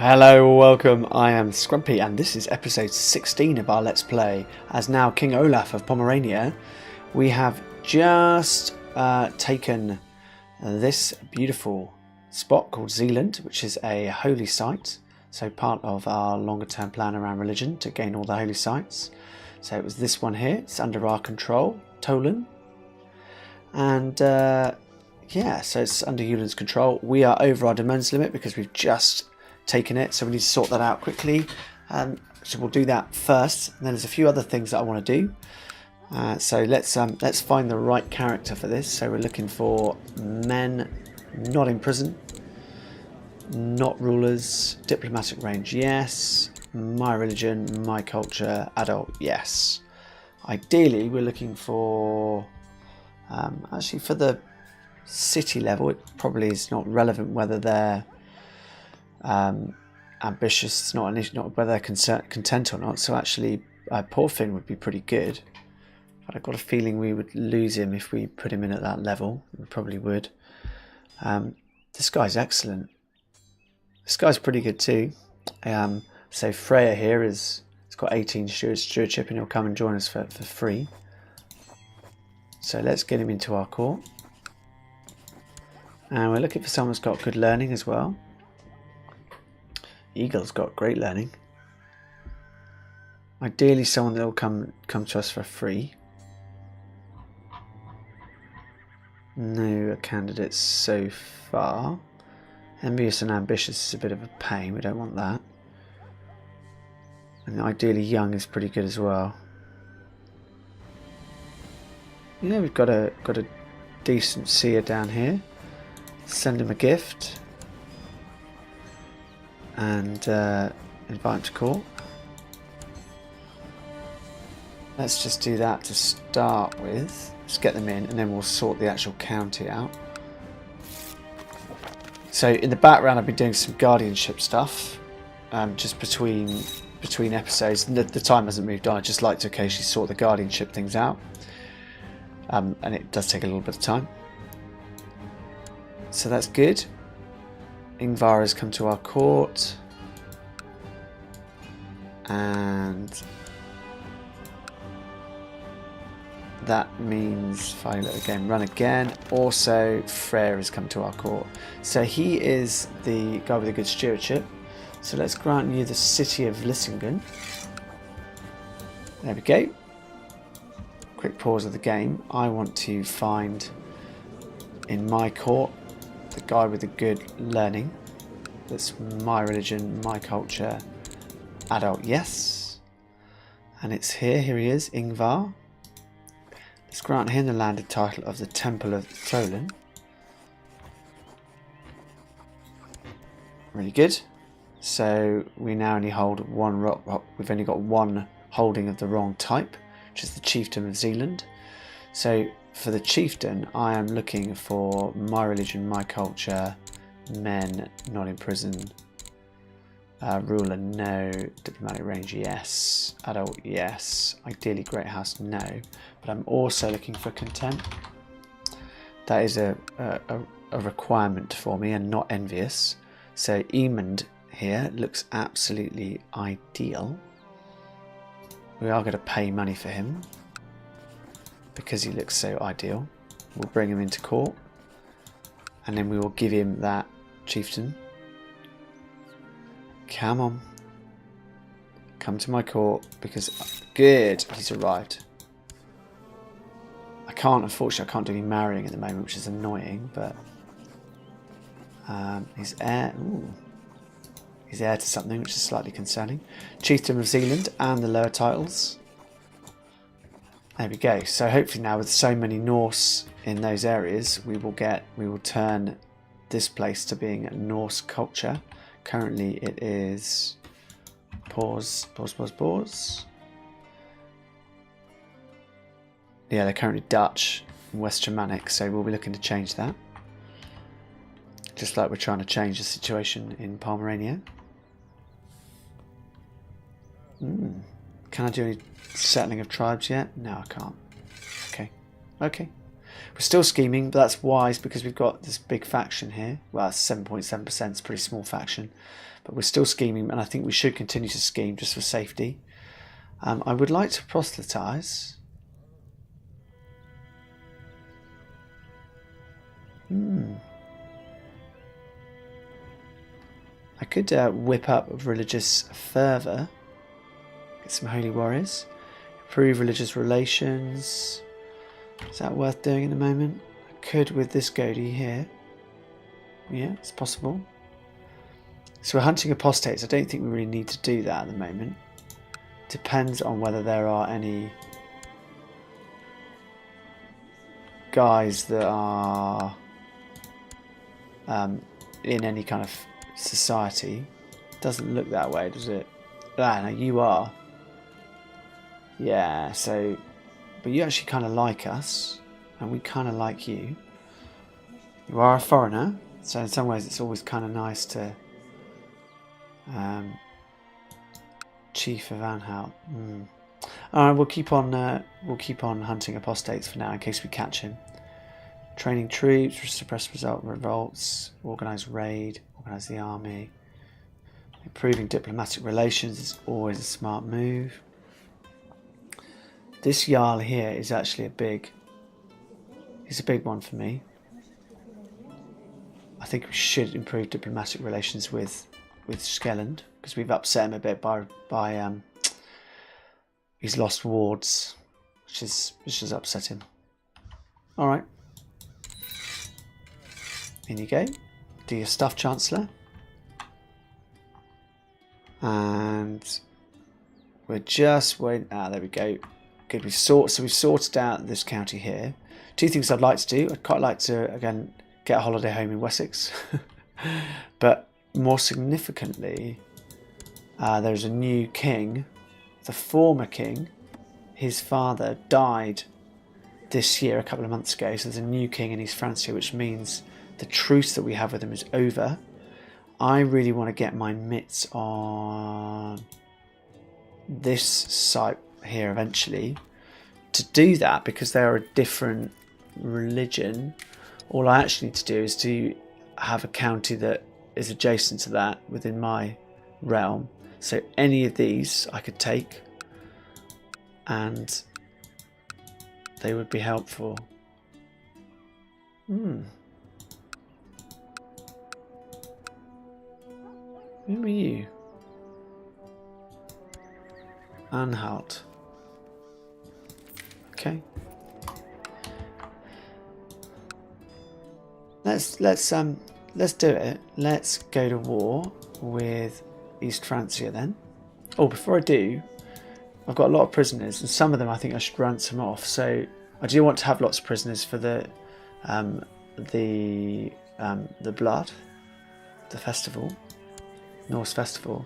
Hello, welcome, I am Scrumpy and this is episode 16 of our Let's Play. As now King Olaf of Pomerania, we have just taken this beautiful spot called Jylland, which is a holy site. So part of our longer term plan around religion to gain all the holy sites. So it was this one here, it's under our control, Tolan. And yeah, so it's under Jylland's control. We are over our demands limit because we've just taken it, so we need to sort that out quickly. So we'll do that first, and then there's a few other things that I want to do. So let's find the right character for this. So we're looking for men not in prison, not rulers, diplomatic range, yes. My religion, my culture, adult, yes. Ideally, we're looking for actually for the city level. It probably is not relevant whether they're ambitious. It's not an issue, not whether they're content or not. So actually, Porfin would be pretty good. But I've got a feeling we would lose him if we put him in at that level. We probably would. This guy's excellent. This guy's pretty good too. So Freya here has got 18 stewardship, and he'll come and join us for free. So let's get him into our court. And we're looking for someone who's got good learning as well. Eagle's got great learning. Ideally someone that will come to us for free. No candidates so far. Envious and ambitious is a bit of a pain, we don't want that. And ideally young is pretty good as well. Yeah, we've got a decent seer down here. Send him a gift. And invite him to court. Let's just do that to start with. Let's get them in, and then we'll sort the actual county out. So in the background, I've been doing some guardianship stuff, just between episodes. The time hasn't moved on. I just like to occasionally sort the guardianship things out, and it does take a little bit of time. So that's good. Ingvar has come to our court, and that means if I let the game run again, also Freyr has come to our court. So he is the guy with a good stewardship. So let's grant you the city of Lissingen. There we go. Quick pause of the game. I want to find in my court the guy with the good learning. That's my religion, my culture, adult, yes. And it's here he is, Ingvar. Let's grant him the landed title of the Temple of Tholen. Really good. So we now only hold one rock. We've only got one holding of the wrong type, which is the Chieftain of Jylland. So for the chieftain, I am looking for my religion, my culture, men not in prison, ruler no, diplomatic range yes, adult yes, ideally great house no, but I'm also looking for content. That is a requirement for me, and not envious. So Emond here looks absolutely ideal. We are going to pay money for him because he looks so ideal. We'll bring him into court, and then we will give him that chieftain. Come on, come to my court, because good, he's arrived. Unfortunately I can't do any marrying at the moment, which is annoying, but he's heir. Ooh, he's heir to something, which is slightly concerning. Chieftain of Jylland and the lower titles. There we go. So hopefully now, with so many Norse in those areas, we will turn this place to being a Norse culture. Currently it is pause. Yeah, they're currently Dutch and West Germanic, so we'll be looking to change that. Just like we're trying to change the situation in Pomerania. Can I do any settling of tribes yet? No, I can't. Okay. We're still scheming, but that's wise because we've got this big faction here. Well, 7.7%, it's a pretty small faction. But we're still scheming, and I think we should continue to scheme just for safety. I would like to proselytize. I could whip up religious fervour. Get some holy warriors. Improve religious relations. Is that worth doing in the moment? I could with this Godi here. Yeah, it's possible. So we're hunting apostates. I don't think we really need to do that at the moment. Depends on whether there are any guys that are in any kind of society. Doesn't look that way, does it? Ah, no, you are. Yeah, so... But you actually kind of like us, and we kind of like you. You are a foreigner, so in some ways it's always kind of nice to... Chief of Anhalt. Alright, we'll keep on hunting apostates for now in case we catch him. Training troops, suppress revolts, organise raid, organise the army. Improving diplomatic relations is always a smart move. This Jarl here is actually he's a big one for me. I think we should improve diplomatic relations with Jylland, because we've upset him a bit by he's lost wards, which has upset him. Alright. In you go. Do your stuff, Chancellor. And we're just waiting. Ah, there we go. Good. We've sorted out this county here. Two things I'd like to do. I'd quite like to again get a holiday home in Wessex, but more significantly, there's a new king. The former king, his father died this year, a couple of months ago. So there's a new king in East Francia, which means the truce that we have with him is over. I really want to get my mitts on this site here eventually. To do that, because they're a different religion, all I actually need to do is to have a county that is adjacent to that within my realm. So any of these I could take and they would be helpful. Who are you? Anhalt. Okay. Let's do it. Let's go to war with East Francia then. Oh, before I do, I've got a lot of prisoners, and some of them I think I should ransom off. So I do want to have lots of prisoners for the blood, the festival, Norse festival.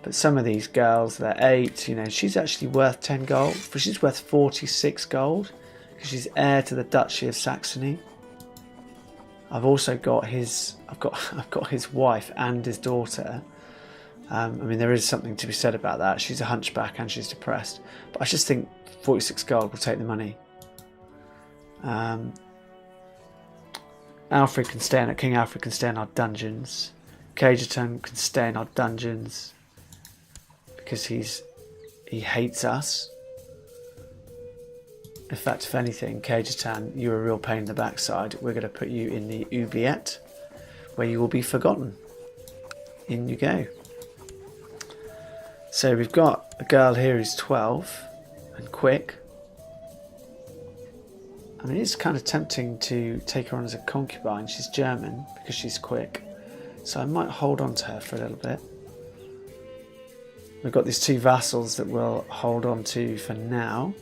But some of these girls, they're 8. You know, she's actually worth 10 gold. She's worth 46 gold because she's heir to the Duchy of Saxony. I've also got I've got his wife and his daughter. I mean, there is something to be said about that. She's a hunchback and she's depressed. But I just think 46 gold will take the money. Alfred can stay in. King Alfred can stay in our dungeons. Cajerton can stay in our dungeons because he hates us. In fact, if anything, Cajerton, you're a real pain in the backside. We're going to put you in the oubliette, where you will be forgotten. In you go. So we've got a girl here who's 12 and quick. I mean, it's kind of tempting to take her on as a concubine. She's German because she's quick. So I might hold on to her for a little bit. We've got these 2 vassals that we'll hold on to for now.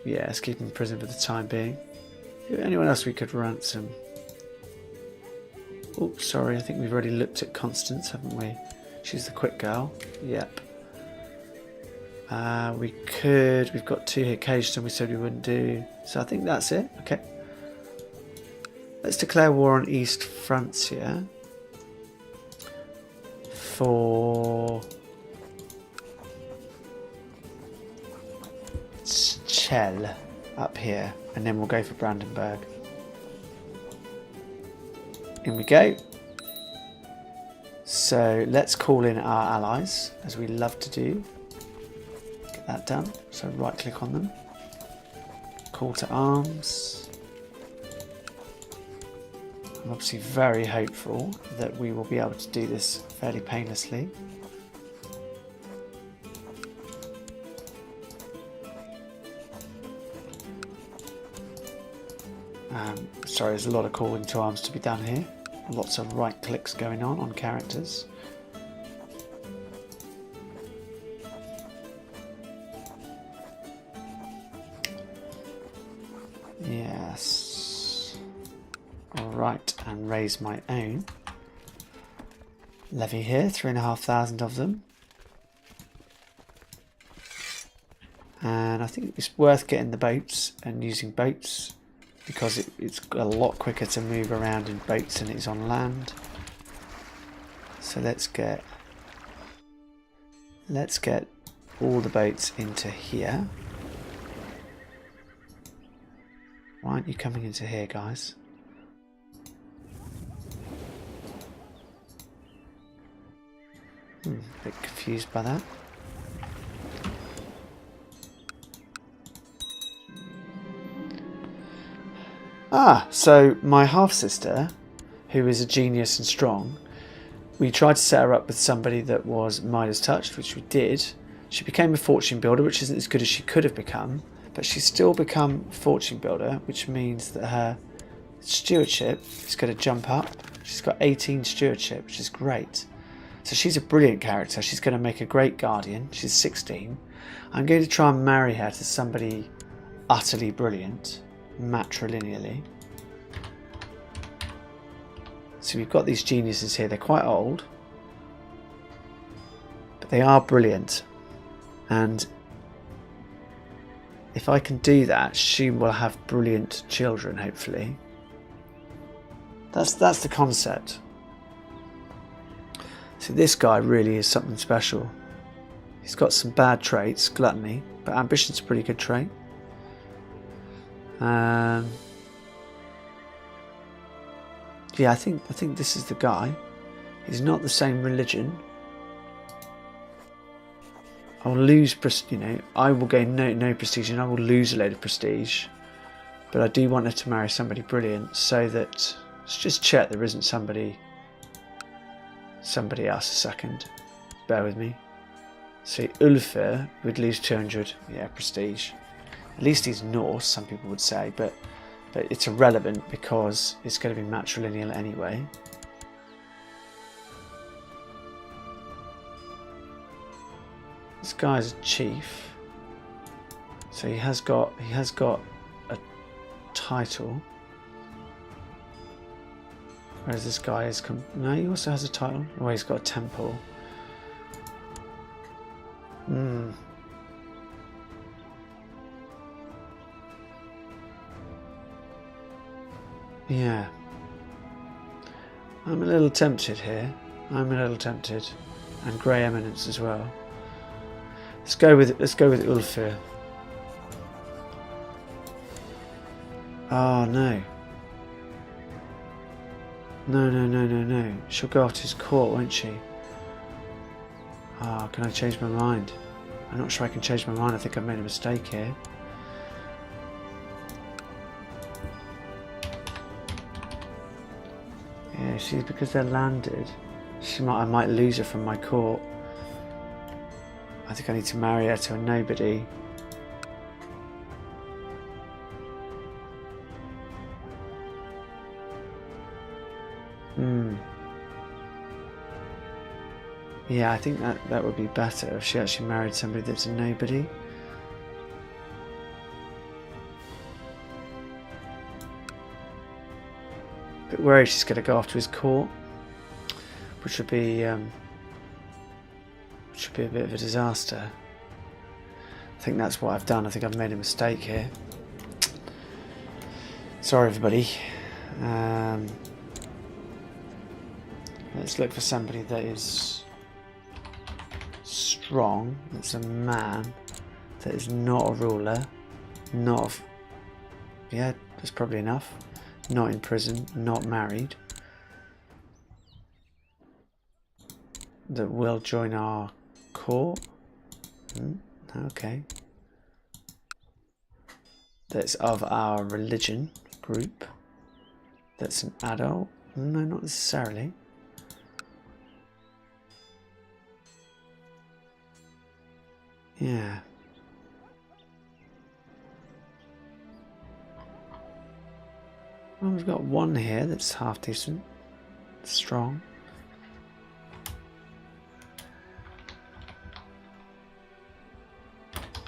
Yeah, let's keep them in prison for the time being. Anyone else we could ransom? Oh, sorry, I think we've already looked at Constance, haven't we? She's the quick girl. Yep. We've got 2 here. Cajerton we said we wouldn't do. So I think that's it. Okay. Let's declare war on East Francia for Chell up here, and then we'll go for Brandenburg. In we go. So let's call in our allies, as we love to do. Get that done. So right click on them. Call to arms. I'm obviously very hopeful that we will be able to do this fairly painlessly. Sorry, there's a lot of calling to arms to be done here. Lots of right clicks going on characters. Yes. Alright, and raise my own levy here, 3,500 of them. And I think it's worth getting the boats and using boats, because it's a lot quicker to move around in boats than it is on land. So let's get all the boats into here. Why aren't you coming into here, guys? A bit confused by that. So my half-sister, who is a genius and strong, we tried to set her up with somebody that was Midas touched, which we did. She became a fortune builder, which isn't as good as she could have become, but she's still become fortune builder, which means that her stewardship is going to jump up. She's got 18 stewardship, which is great. So she's a brilliant character. She's going to make a great guardian. She's 16. I'm going to try and marry her to somebody utterly brilliant, matrilineally. So we've got these geniuses here. They're quite old, but they are brilliant. And if I can do that, she will have brilliant children, hopefully. That's the concept. So this guy really is something special. He's got some bad traits, gluttony, but ambition's a pretty good trait. Yeah, I think this is the guy. He's not the same religion. I'll lose, I will gain no prestige, and I will lose a load of prestige. But I do want her to marry somebody brilliant, so that let's just check there isn't somebody else a second. Bear with me. So Ulfr would lose 200, prestige. At least he's Norse, some people would say, but it's irrelevant because it's going to be matrilineal anyway. This guy's a chief, so he has got a title. Whereas this guy is no, he also has a title. Oh, he's got a temple. Yeah. I'm a little tempted here. I'm a little tempted. And Grey Eminence as well. Let's go with Ulfr. Oh no. No. She'll go after his court, won't she? Ah, can I change my mind? I'm not sure I can change my mind. I think I've made a mistake here. Yeah, see, because they're landed, I might lose her from my court. I think I need to marry her to a nobody. Yeah, I think that would be better if she actually married somebody that's a nobody. Bit worried she's going to go after his court, which would be a bit of a disaster. I think that's what I've done. I think I've made a mistake here. Sorry, everybody. Let's look for somebody that is strong, that's a man, that is not a ruler, yeah, that's probably enough, not in prison, not married. that will join our court. Okay. That's of our religion group. That's an adult. No, not necessarily. Yeah. Well, we've got one here that's half decent. Strong.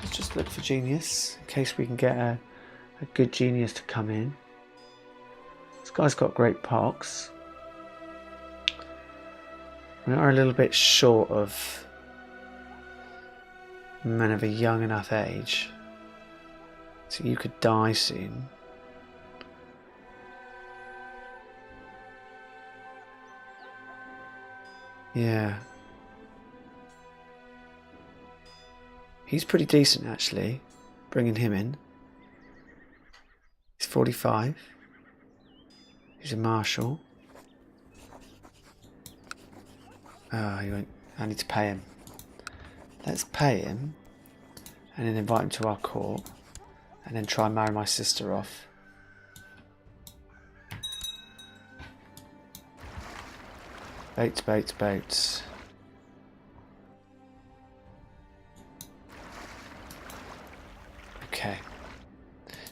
Let's just look for genius in case we can get a good genius to come in. This guy's got great pox. We are a little bit short of men of a young enough age, so you could die soon. Yeah. He's pretty decent actually, bringing him in. He's 45. He's a marshal. Oh, he won't. I need to pay him. Let's pay him and then invite him to our court and then try and marry my sister off. Boats, boats, boats. Okay.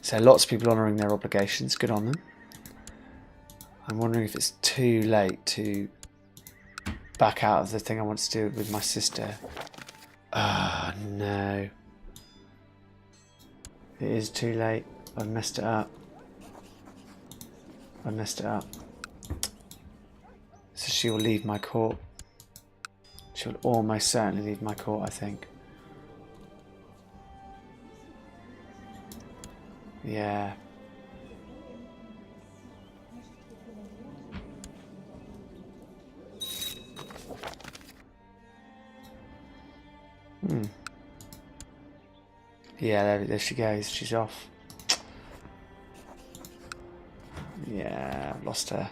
So lots of people honouring their obligations. Good on them. I'm wondering if it's too late to back out of the thing I want to do with my sister. Ah, oh, no. It is too late. I've messed it up. I messed it up. So she will leave my court. She will almost certainly leave my court, I think. Yeah. Yeah, there she goes. She's off. Yeah, I've lost her.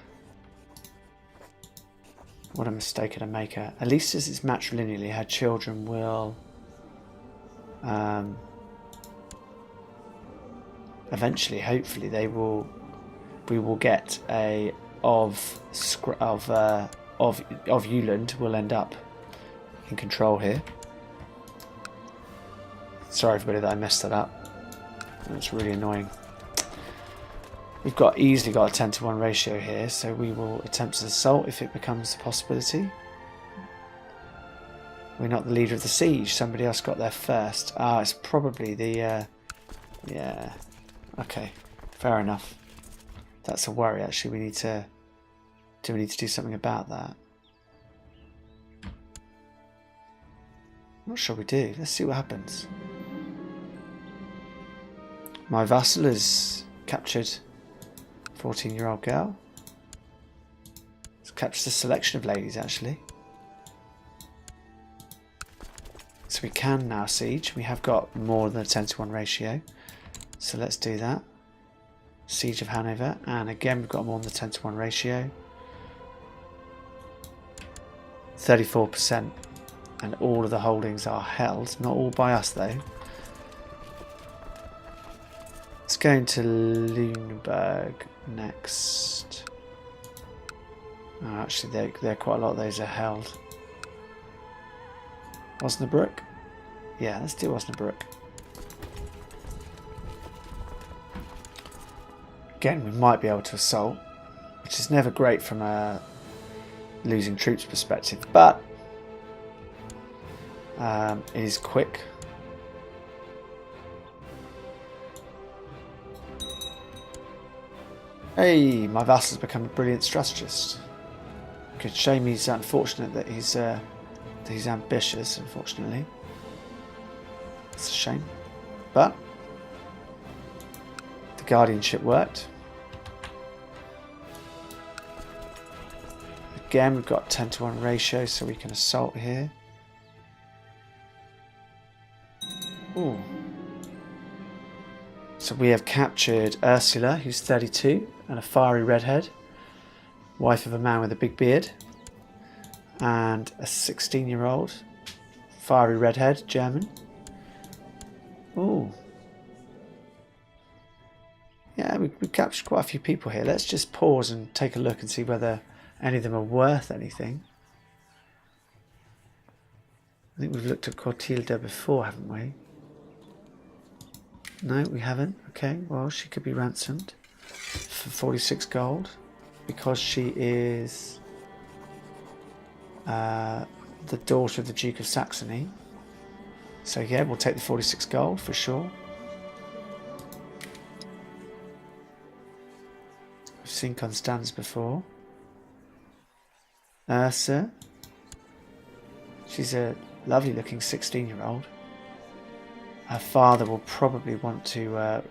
What a mistake to make her. At least as it's matrilineally, her children will eventually, hopefully, we will get a of Jylland will end up in control here. Sorry everybody that I messed that up. That's really annoying. We've easily got a 10-to-1 ratio here, so we will attempt to assault if it becomes a possibility. We're not the leader of the siege. Somebody else got there first. Ah, it's probably the... yeah. Okay, fair enough. That's a worry, actually. We need to do something about that. I'm not sure we do. Let's see what happens. My vassal is captured 14-year-old girl. It's captured a selection of ladies, actually. So we can now siege. We have got more than a 10-to-1 ratio. So let's do that. Siege of Hanover. And again, we've got more than the 10-to-1 ratio. 34%. And all of the holdings are held. Not all by us, though. Let's go into Lüneburg next. Oh, actually, they're quite a lot of those are held. Osnabrück? Yeah, let's do Osnabrück. Again, we might be able to assault, which is never great from a losing troops perspective, but it is quick. Hey, my vassal's become a brilliant strategist. Good shame he's unfortunate that he's ambitious, unfortunately. It's a shame. But the guardianship worked. Again, we've got 10-to-1 ratio, so we can assault here. Ooh. So we have captured Ursula, who's 32, and a fiery redhead, wife of a man with a big beard. and a 16-year-old. Fiery redhead, German. Ooh. Yeah, we captured quite a few people here. Let's just pause and take a look and see whether any of them are worth anything. I think we've looked at Cortilda before, haven't we? No, we haven't. Okay, well, she could be ransomed for 46 gold because she is the daughter of the Duke of Saxony. So yeah, we'll take the 46 gold for sure. We've seen Constance before. Ursa. She's a lovely looking 16-year-old. Her father will probably want to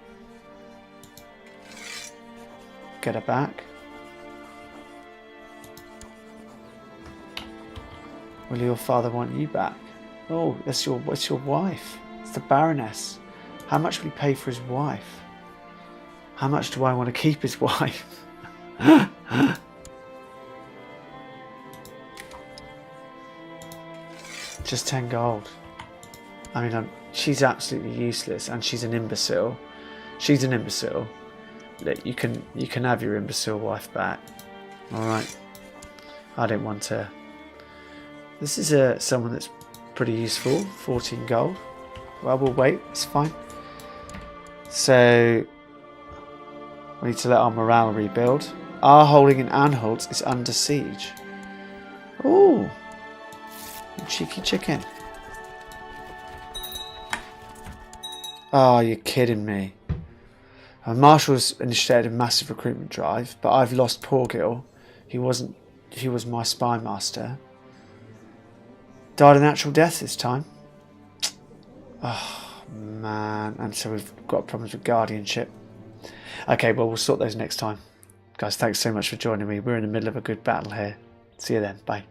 get her back. Will your father want you back? Oh, that's your wife. It's the Baroness. How much will he pay for his wife? How much do I want to keep his wife? Just 10 gold. I mean, she's absolutely useless, and she's an imbecile. She's an imbecile. Look, you can have your imbecile wife back. All right. I don't want her. This is someone that's pretty useful. 14 gold. Well, we'll wait. It's fine. So we need to let our morale rebuild. Our holding in Anhalt is under siege. Ooh, cheeky chicken. Oh, you're kidding me. Marshall's initiated a massive recruitment drive, but I've lost Porgil. He was my spy master. Died a natural death this time. Oh man, and so we've got problems with guardianship. Okay, well, we'll sort those next time. Guys, thanks so much for joining me. We're in the middle of a good battle here. See you then. Bye.